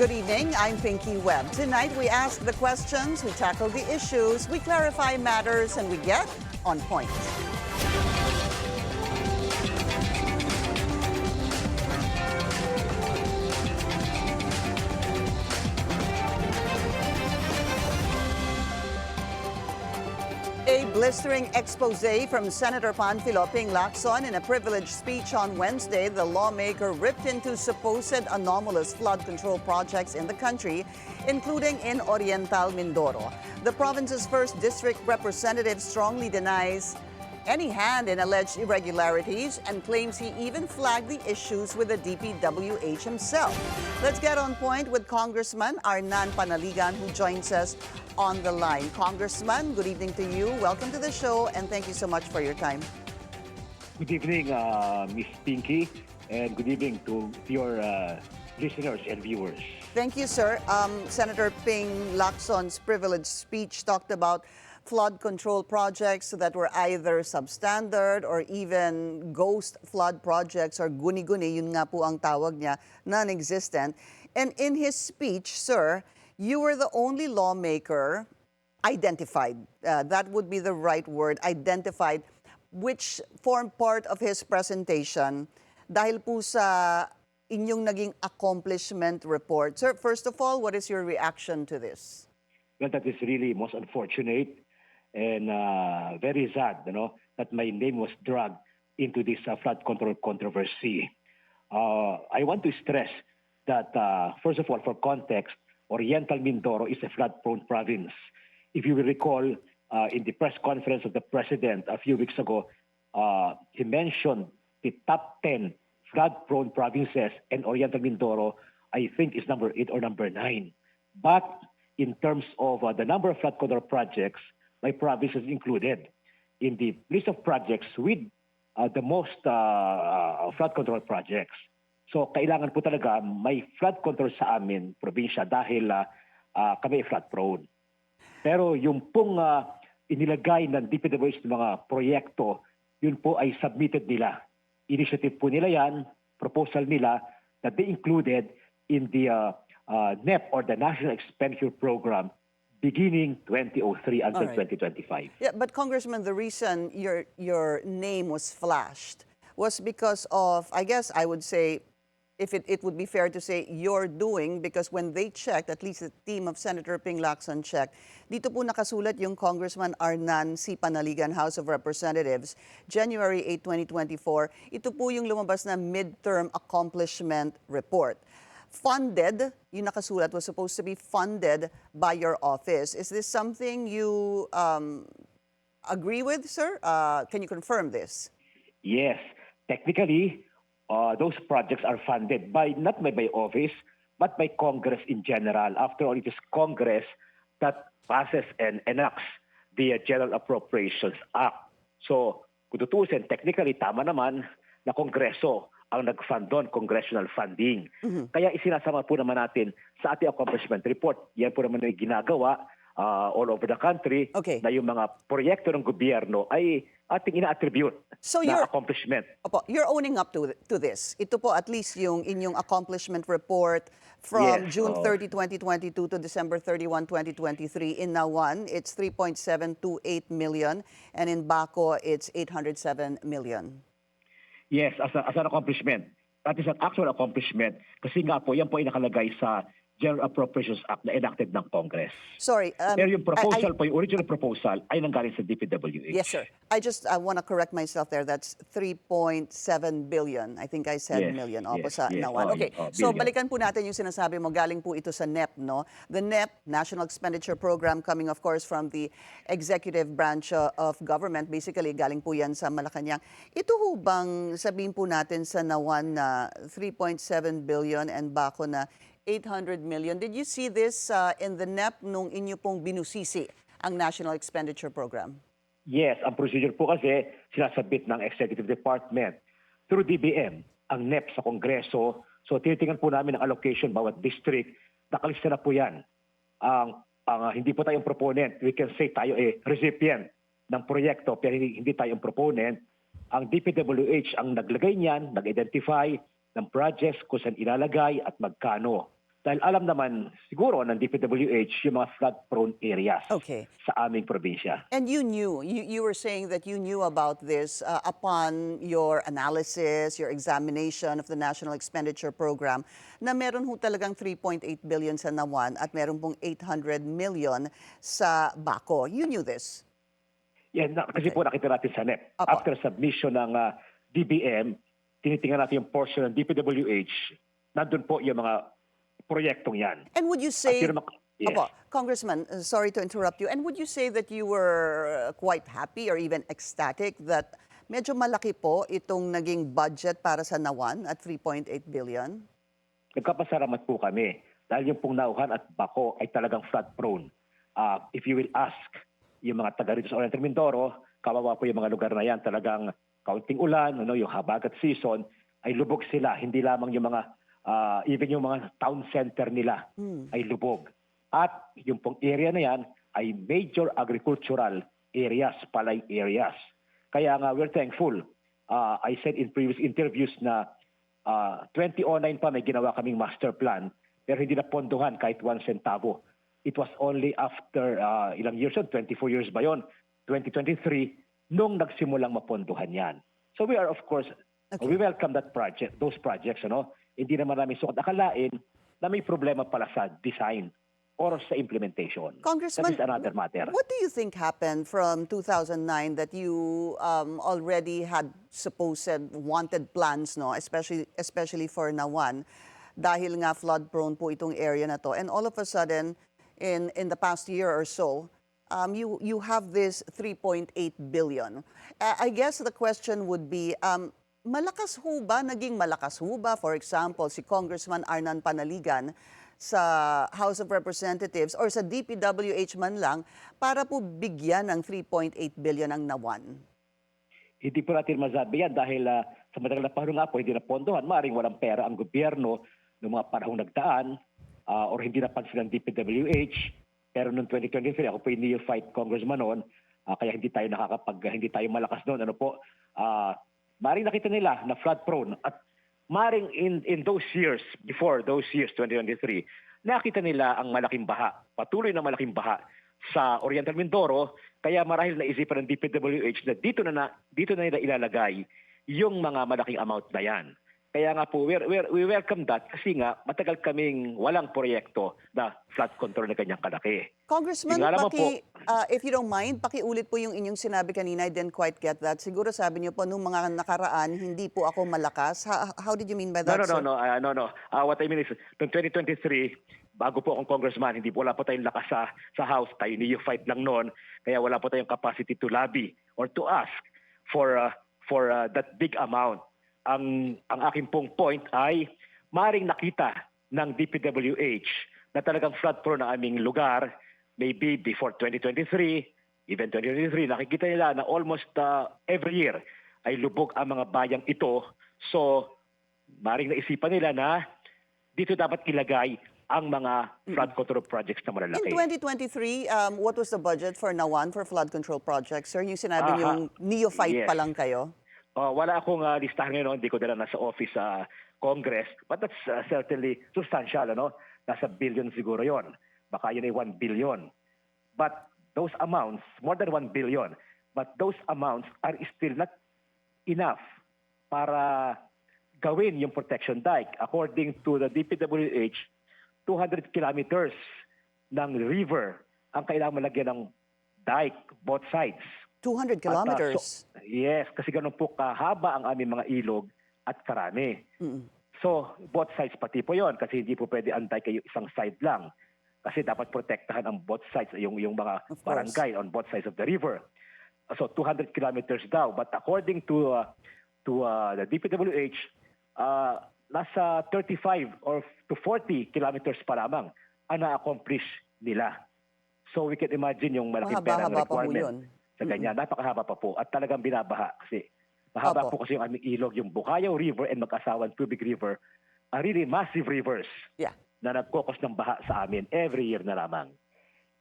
Good evening, I'm Pinky Webb. Tonight we ask the questions, we tackle the issues, we clarify matters, and we get on point. A blistering expose from Senator Panfilo Ping Lacson in a privileged speech on Wednesday. The lawmaker ripped into supposed anomalous flood control projects in the country, including in Oriental Mindoro. The province's first district representative strongly denies any hand in alleged irregularities and claims he even flagged the issues with the DPWH himself. Let's get on point with Congressman Arnan Panaligan, who joins us on the line. Congressman, good evening to you. Welcome to the show, and thank you so much for your time. Good evening, Miss Pinky, and good evening to your listeners and viewers. Thank you, sir. Senator Ping Lacson's privileged speech talked about flood control projects that were either substandard or even ghost flood projects or guni-guni, yun nga po ang tawag niya, non-existent. And in his speech, sir, you were the only lawmaker identified, that would be the right word, identified, which formed part of his presentation dahil po sa inyong naging accomplishment report. Sir, first of all, what is your reaction to this? Well, that is really most unfortunate and very sad, that my name was dragged into this flood control controversy. I want to stress that, first of all, for context, Oriental Mindoro is a flood-prone province. If you will recall, in the press conference of the President a few weeks ago, he mentioned the top 10 flood-prone provinces, and Oriental Mindoro, I think, is number 8 or number 9. But in terms of the number of flood control projects, my province is included in the list of projects with the most flood control projects. So kailangan po talaga may flood control sa amin, probinsya, dahil kami flood prone. Pero yung pong inilagay ng DPWH ng mga proyekto, yun po ay submitted nila. Initiative po nila yan, proposal nila, that they included in the NEP or the National Expenditure Program beginning 2003 until 2025. Yeah, but Congressman, the reason your name was flashed was because of, I guess I would say, if it would be fair to say, your doing, because when they checked, at least the team of Senator Ping Lacson checked, dito po nakasulat yung Congressman Arnan C. Panaligan, House of Representatives, January 8, 2024. Ito po yung lumabas na midterm accomplishment report. Funded, yung nakasulat was supposed to be funded by your office. Is this something you agree with, sir? Can you confirm this? Yes. Technically, those projects are funded not by office, but by Congress in general. After all, it is Congress that passes and enacts the General Appropriations Act. So, kung tutusin, technically, tama naman na Kongreso ang nag-fund doon, congressional funding. Kaya isinasama po naman natin sa ating accomplishment report. Yan po naman ay ginagawa all over the country, na yung mga proyekto ng gobyerno ay ating ina-attribute na accomplishment. Opo, you're owning up to this. Ito po at least yung inyong accomplishment report from June 30, 2022 to December 31, 2023. In Nawan, it's 3.728 million, and in Baco, it's 807 million. Yes, as an accomplishment. That is an actual accomplishment kasi nga po, yan po ay nakalagay sa General Appropriations Act na enacted ng Congress. Sorry. Pero yung proposal po, yung original proposal, ay nanggaling sa DPWH. Yes, sir. I want to correct myself there. That's 3.7 billion. I think I said million. Opo, sa Nawan. Okay, so balikan po natin yung sinasabi mo. Galing po ito sa NEP, no? The NEP, National Expenditure Program, coming of course from the executive branch of government. Basically, galing po yan sa Malacanang. Ito ho bang sabihin po natin sa Nawan na 3.7 billion and Baco na 800 million. Did you see this in the NEP nung inyo pong binusisi ang National Expenditure Program? Yes, ang procedure po kasi sinasabit ng Executive Department through DBM ang NEP sa Kongreso. So tinitingnan po namin ang allocation bawat district. Nakalista na po yan. Hindi po tayong proponent. We can say tayo recipient ng proyekto pero hindi tayong proponent. Ang DPWH ang naglagay niyan, nag-identify ng projects kung saan ilalagay at magkano. Dahil alam naman siguro ng DPWH yung mga flood-prone areas Okay. sa aming probinsya. And you knew, you were saying that you knew about this upon your analysis, your examination of the National Expenditure Program, na meron ho talagang 3.8 billion sa Nawan at meron pong 800 million sa Baco. You knew this? Yan, kasi Okay. po nakita natin sa NEP. Apo. After submission ng DBM, tinitingnan natin yung portion ng DPWH, nandun po yung mga proyektong yan. And would you At say, yun naman- yes. Opo, Congressman, sorry to interrupt you, and would you say that you were quite happy or even ecstatic that medyo malaki po itong naging budget para sa Nawan at 3.8 billion? Nagkapasalamat po kami dahil yung pong Nauhan at Baco ay talagang flood-prone. If you will ask yung mga taga rito sa Oriental Mindoro, kawawa po yung mga lugar na yan, talagang kaunting ulan, yung habagat season, ay lubog sila. Hindi lamang yung mga, even yung mga town center nila ay lubog. At yung pong area na yan ay major agricultural areas, palay areas. Kaya nga, we're thankful. I said in previous interviews na 2009 pa may ginawa kaming master plan, pero hindi na pondohan kahit 1 centavo. It was only after ilang years yun, 24 years ba yun, 2023, nung nagsimulang mapondohan yan. So we are, of course, we welcome that project, those projects. Hindi naman namin sukat akalain na may problema pala sa design or sa implementation. Congressman, That is another matter. what do you think happened from 2009 that you already had supposed wanted plans, no, especially for Nawan, dahil nga flood prone po itong area na to, and all of a sudden in the past year or so, you have this 3.8 billion. I guess the question would be, naging malakas ho ba, for example, si Congressman Arnan Panaligan sa House of Representatives or sa DPWH man lang para po bigyan ng 3.8 billion ang Nawan? Hindi po natin masabi yan dahil sa matagal na panahon nga po, hindi na pondohan. Maring walang pera ang gobyerno noong mga panahong nagdaan or hindi napansin ng DPWH. Pero noong 2023, ako po yung neophyte congressman noon, kaya hindi tayo hindi tayo malakas noon. Maring nakita nila na flood prone at maring in those years, before those years, 2023, nakita nila ang malaking baha, patuloy na malaking baha sa Oriental Mindoro, kaya marahil naisipan ng DPWH na dito na nila ilalagay yung mga malaking amount na yan. Kaya nga po, we welcome that kasi nga matagal kaming walang proyekto na flood control na ganyang kalaki. Congressman, if you don't mind, pakiulit po yung inyong sinabi kanina. I didn't quite get that. Siguro sabi niyo po, nung mga nakaraan, hindi po ako malakas. How did you mean by that, sir? No. What I mean is, noong 2023, bago po akong congressman, wala po tayong lakas sa House. Tayo neophyte lang noon. Kaya wala po tayong capacity to lobby or to ask for that big amount. Ang aking pong point ay maring nakita ng DPWH na talagang flood prone ang aming lugar, maybe before 2023, even 2023, nakikita nila na almost every year ay lubog ang mga bayang ito. So, maring naisipan nila na dito dapat ilagay ang mga flood control projects na malalaki. In 2023, what was the budget for Nawan for flood control projects, sir? Yung sinabi yung neophyte pa lang kayo? Wala akong listahan ngayon, hindi ko dala nasa office sa Congress, but that's certainly substantial, Nasa billion siguro yon. Baka yun ay 1 billion. But those amounts, more than 1 billion, but those amounts are still not enough para gawin yung protection dike. According to the DPWH, 200 kilometers ng river ang kailangan malagyan ng dike, both sides. 200 kilometers? Yes, kasi ganun po kahaba ang aming mga ilog at karami. So, both sides pati po yon kasi hindi po pwede antay kayo isang side lang. Kasi dapat protektahan ang both sides, yung mga barangay on both sides of the river. So, 200 kilometers daw. But according to the DPWH, nasa 35 or to 40 kilometers pa lamang ang na-accomplish nila. So, we can imagine yung malaking perang requirement. Sa ganyan, napakahaba pa po at talagang binabaha kasi mahaba po kasi yung aming ilog, yung Bukayaw River and Mag-Asawan Tubig River are really massive rivers na nagkokos ng baha sa amin every year na lamang.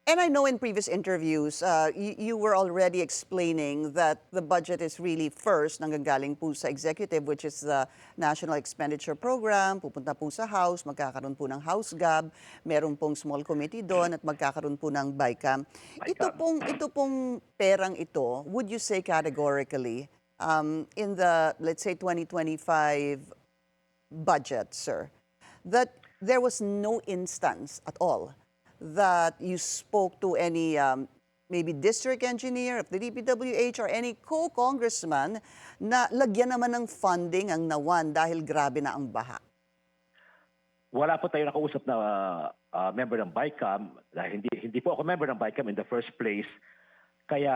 And I know in previous interviews, you were already explaining that the budget is really first nanggagaling po sa executive, which is the National Expenditure Program, pupunta po sa House, magkakaroon po ng House Gab, meron pong small committee doon at magkakaroon po ng BICAM. Ito pong perang ito, would you say categorically, in the, let's say, 2025 budget, sir, that there was no instance at all that you spoke to any maybe district engineer of the DPWH or any co-congressman na lagyan naman ng funding ang Nawan dahil grabe na ang baha? Wala po tayo nakausap na member ng BICAM. Dahil hindi po ako member ng BICAM in the first place. Kaya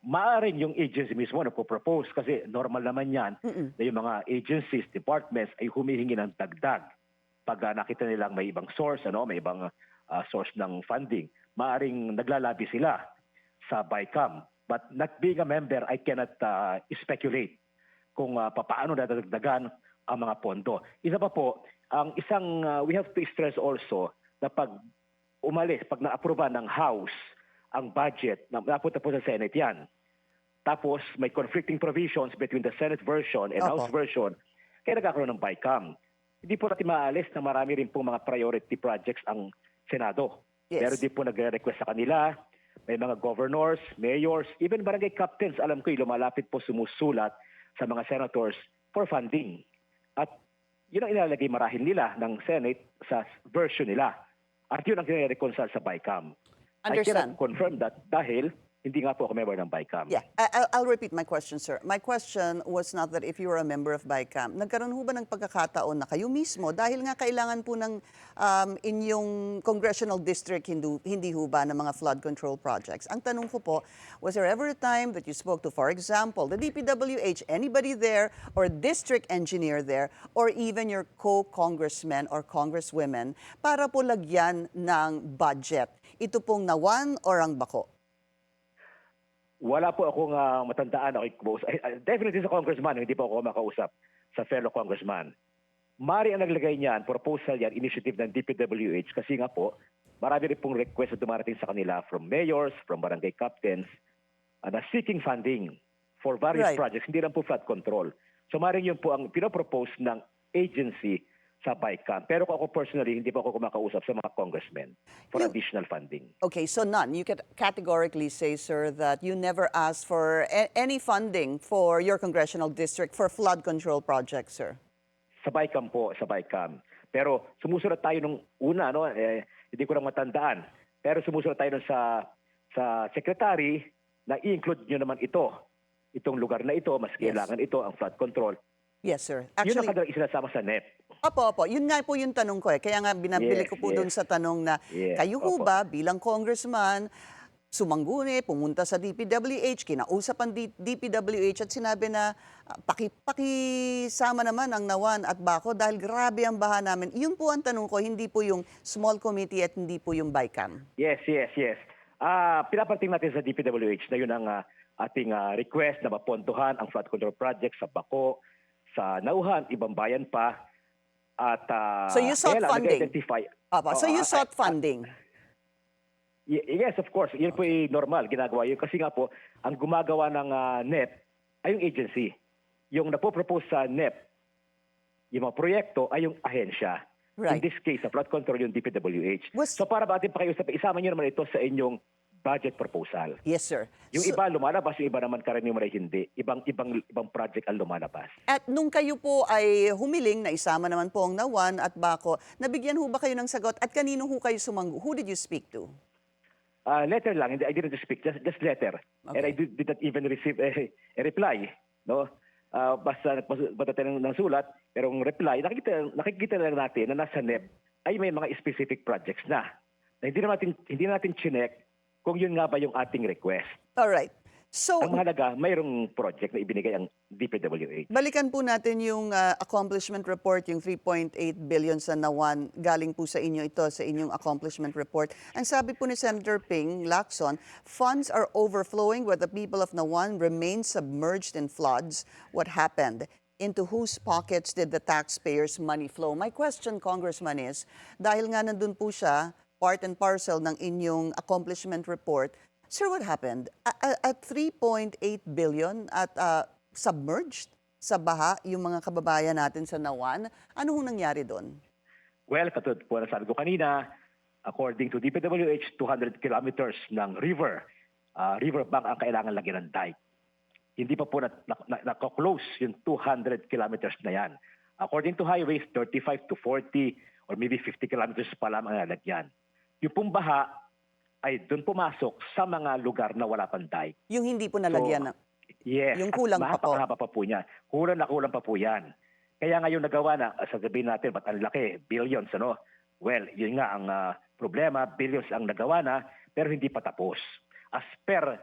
maaaring yung agency mismo na po-propose kasi normal naman yan na yung mga agencies, departments ay humihingi ng dagdag. Pag nakita nilang may ibang source, may ibang source ng funding, maaaring naglalabi sila sa BICAM. But not being a member, I cannot speculate kung paano dadagdagan ang mga pondo. Isa pa po, ang isang we have to stress also na pag na-aproba ng House ang budget, napunta po sa Senate yan. Tapos may conflicting provisions between the Senate version and House version, kaya nagkakaroon ng BICAM. Hindi po natin maalis na marami rin po mga priority projects ang Senado. Yes. Pero di po nagre-request sa kanila, may mga governors, mayors, even barangay captains, alam ko lumalapit po sumusulat sa mga senators for funding. At yun ang ilalagay marahil nila ng Senate sa version nila. At yun ang nire-reconcile sa BICAM. I cannot confirm that dahil hindi nga po ako member ng BICAM. Yeah, I'll repeat my question, sir. My question was not that if you were a member of BICAM, nagkaroon ho ba ng pagkakataon na kayo mismo, dahil nga kailangan po ng inyong congressional district, hindi ho ba ng mga flood control projects? Ang tanong ko po, was there ever a time that you spoke to, for example, the DPWH, anybody there, or district engineer there, or even your co-congressmen or congresswomen, para po lagyan ng budget? Ito pong Nawan or ang Bako? Wala po akong matandaan. Definitely sa congressman, hindi po ako makausap sa fellow congressman. Mari ang naglagay niyan, proposal yan, initiative ng DPWH kasi nga po, marami rin pong request na dumarating sa kanila from mayors, from barangay captains, na seeking funding for various projects, hindi lang po flood control. So maring yun po ang pinopropose ng agency sa BICAM. Pero ako personally, hindi po ako kumakausap sa mga congressmen for additional funding. Okay, so none. You can categorically say, sir, that you never asked for any funding for your congressional district for flood control projects, sir? Sa BICAM po, sa BICAM. Pero sumusunod tayo nung una, hindi ko lang matandaan. Pero sumusunod tayo sa secretary na i-include nyo naman itong lugar na ito, mas kailangan ito, ang flood control. Yes, sir. Yun ang kadalang isinasama sa NEP. Opo. Yun nga po yung tanong ko. Kaya nga binabili ko po doon sa tanong na, kayo ho ba bilang congressman, sumangguni, pumunta sa DPWH, kinausap ang DPWH at sinabi na pakisama naman ang Nawan at Bako dahil grabe ang baha namin. Yun po ang tanong ko, hindi po yung small committee at hindi po yung BICAM. Yes. Pinapanting natin sa DPWH na yun ang ating request na mapontuhan ang flood control project sa Bako, sa Nauhan, ibang bayan pa. At so you sought funding? So you sought funding? Yes, of course. Yun po normal, ginagawa yun. Kasi nga po, ang gumagawa ng NEP ay yung agency. Yung napopropose sa NEP, yung mga proyekto ay yung ahensya. Right. In this case, sa flood control yung DPWH. So para ba ating pakiusap, isama nyo naman ito sa inyong budget proposal. Yes, sir. Yung iba lumalabas, yung iba naman karaniwan ay hindi. Ibang project ang lumalabas. At nung kayo po ay humiling na isama naman po ang Nawan at Bako, nabigyan ho ba kayo ng sagot at kanino ho kayo sumanggu? Who did you speak to? Letter lang. I didn't speak. Just letter. Okay. And I did not even receive a reply. No? Basta tayo ng sulat, pero ang reply, nakikita lang natin na nasa NEP ay may mga specific projects na hindi natin chinek kung yun nga ba yung ating request. All right. So, ang mahalaga, mayroong project na ibinigay ang DPWH. Balikan po natin yung accomplishment report, yung 3.8 billion sa Nawan. Galing po sa inyo ito, sa inyong accomplishment report. Ang sabi po ni Senator Ping Lacson, funds are overflowing where the people of Nawan remain submerged in floods. What happened? Into whose pockets did the taxpayers' money flow? My question, Congressman, is, dahil nga nandun po siya, part and parcel ng inyong accomplishment report. Sir, what happened? At 3.8 billion at submerged sa baha yung mga kababayan natin sa Nawan, ano hong nangyari doon? Well, katulad po na sabi ko kanina, according to DPWH, 200 kilometers ng riverbank ang kailangan lagyan ng dike. Hindi pa po nako-close yung 200 kilometers na yan. According to highways, 35 to 40 or maybe 50 kilometers pa lamang ang lalagyan. Yung pong baha ay doon pumasok sa mga lugar na wala pang dike. Yung hindi po nalagyan. Yes, yung kulang pa po. Mahaba pa po niya. Kulang pa po yan. Kaya ngayon nagawa na, sasabihin natin, ba't ang laki? Billions, ano? Well, yun nga ang problema, billions ang nagawa na, pero hindi pa tapos. As per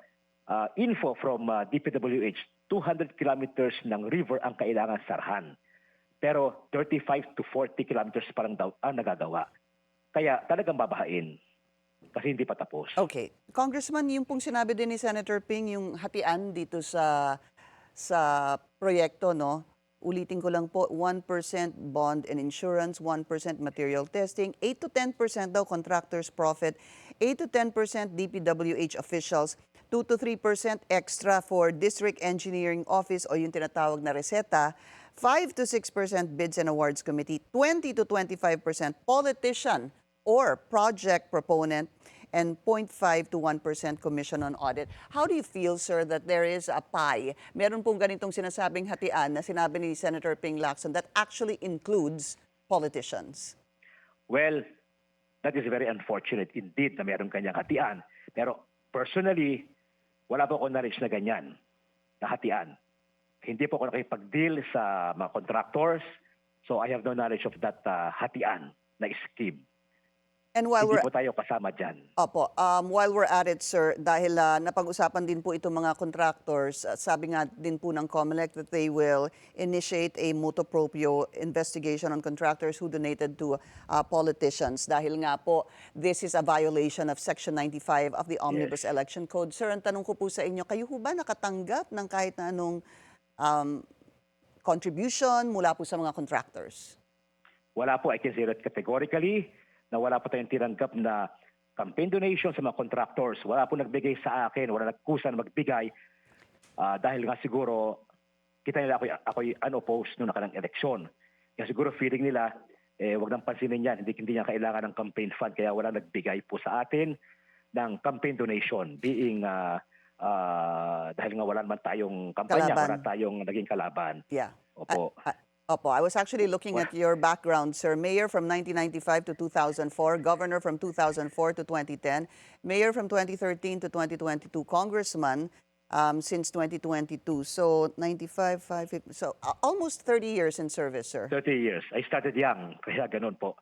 info from DPWH, 200 kilometers ng river ang kailangan sarhan. Pero 35 to 40 kilometers pa lang daw ang nagagawa. Kaya talagang babahain. Kasi hindi pa tapos. Okay. Congressman, yung pong sinabi din ni Senator Ping, yung hatian dito sa proyekto, no? Ulitin ko lang po, 1% bond and insurance, 1% material testing, 8 to 10% daw contractors' profit, 8 to 10% DPWH officials, 2 to 3% extra for District Engineering Office o yung tinatawag na reseta, 5 to 6% Bids and Awards Committee, 20 to 25% politician or project proponent, and 0.5 to 1% commission on audit. How do you feel, sir, that there is a pie? Meron pong ganitong sinasabing hatian na sinabi ni Senator Ping Lacson that actually includes politicians. Well, that is very unfortunate indeed na meron kanyang hatian. Pero personally, wala po akong knowledge na ganyan, na hatian. Hindi po ako nakipag-deal sa mga contractors, so I have no knowledge of that hatian na scheme. And while Hindi we're po tayo kasama dyan. Opo, while we're at it, sir, dahil napag-usapan din po itong mga contractors, sabi nga din po ng COMELEC that they will initiate a motu proprio investigation on contractors who donated to politicians. Dahil nga po, this is a violation of Section 95 of the Omnibus Election Code. Sir, ang tanong ko po sa inyo, kayo ho ba nakatanggap ng kahit na anong contribution mula po sa mga contractors? Wala po, I can say that categorically, na wala po tayong tinanggap na campaign donation sa mga contractors. Wala po nagbigay sa akin, wala nagkusa na magbigay dahil nga siguro kita nila ako'y unopposed noong nakalang eleksyon. Kaya siguro feeling nila, wag nang pansinin yan, hindi niya kailangan ng campaign fund kaya wala nagbigay po sa atin ng campaign donation being dahil nga wala naman tayong kampanya, wala tayong naging kalaban. Yeah. Opo. Opo, I was actually looking at your background, sir. Mayor from 1995 to 2004, governor from 2004 to 2010, mayor from 2013 to 2022, congressman since 2022. So 95, 5, so almost 30 years in service, sir. 30 years. I started young, kaya ganun po.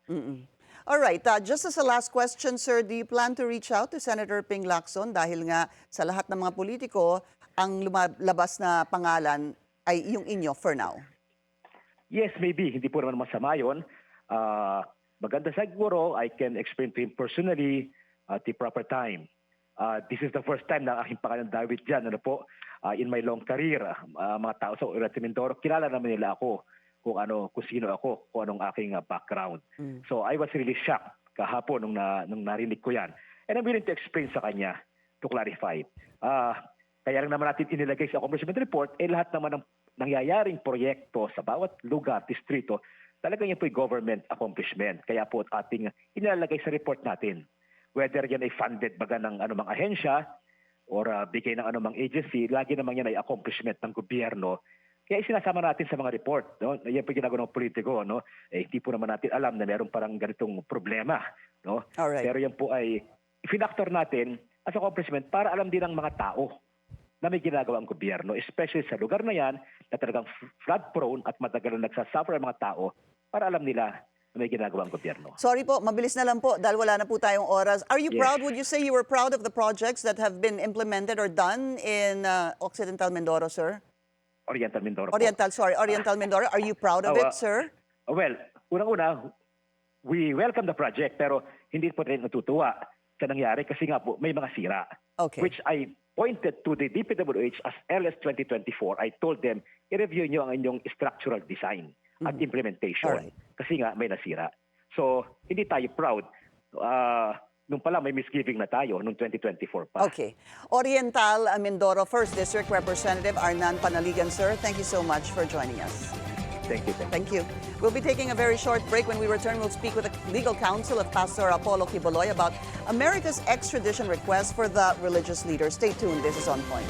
All right, just as a last question, sir, do you plan to reach out to Senator Ping Lacson dahil nga sa lahat ng mga politiko, ang lumalabas na pangalan ay yung inyo for now? Yes, maybe. Hindi po naman masama yun. Maganda siguro, I can explain to him personally at the proper time. This is the first time na aking pangalan David dyan. Ano po, in my long career, mga tao sa Oriental Mindoro, kilala naman nila ako kung sino ako, kung anong aking background. So I was really shocked kahapon nung narinig ko yan. And I'm willing to explain sa kanya to clarify. Kaya lang naman natin inilagay sa accomplishment report, lahat naman ng nangyayaring proyekto sa bawat lugar, distrito, talagang yan po'y government accomplishment. Kaya po ating inilalagay sa report natin. Whether yan ay funded baga ng anumang ahensya or bigay ng anumang agency, lagi naman yan ay accomplishment ng gobyerno. Kaya isinasama natin sa mga report. No? Yan po ginagawa ng politiko. No? Hindi po naman natin alam na meron parang ganitong problema. No? Alright. Pero yan po ay finactor natin as accomplishment para alam din ng mga tao na may ginagawa ang gobyerno, especially sa lugar na yan na talagang flood-prone at matagal na nagsasuffer ang mga tao para alam nila na may ginagawa ang gobyerno. Sorry po, mabilis na lang po dahil wala na po tayong oras. Are you proud, would you say you were proud of the projects that have been implemented or done in Occidental Mindoro, sir? Oriental Mindoro po. Oriental Mindoro. Are you proud of it, sir? Well, unang-una, we welcome the project pero hindi po rin natutuwa sa nangyari kasi nga po may mga sira. Okay. Which I pointed to the DPWH as LS 2024. I told them, i-review nyo ang inyong structural design at implementation. Alright. Kasi nga may nasira. So, hindi tayo proud. nung pala may misgiving na tayo, nung 2024 pa. Okay. Oriental Mindoro, 1st District Representative Arnan Panaligan, sir. Thank you so much for joining us. Thank you. Thank you. We'll be taking a very short break. When we return, we'll speak with the legal counsel of Pastor Apollo Quiboloy about America's extradition request for the religious leader. Stay tuned. This is On Point.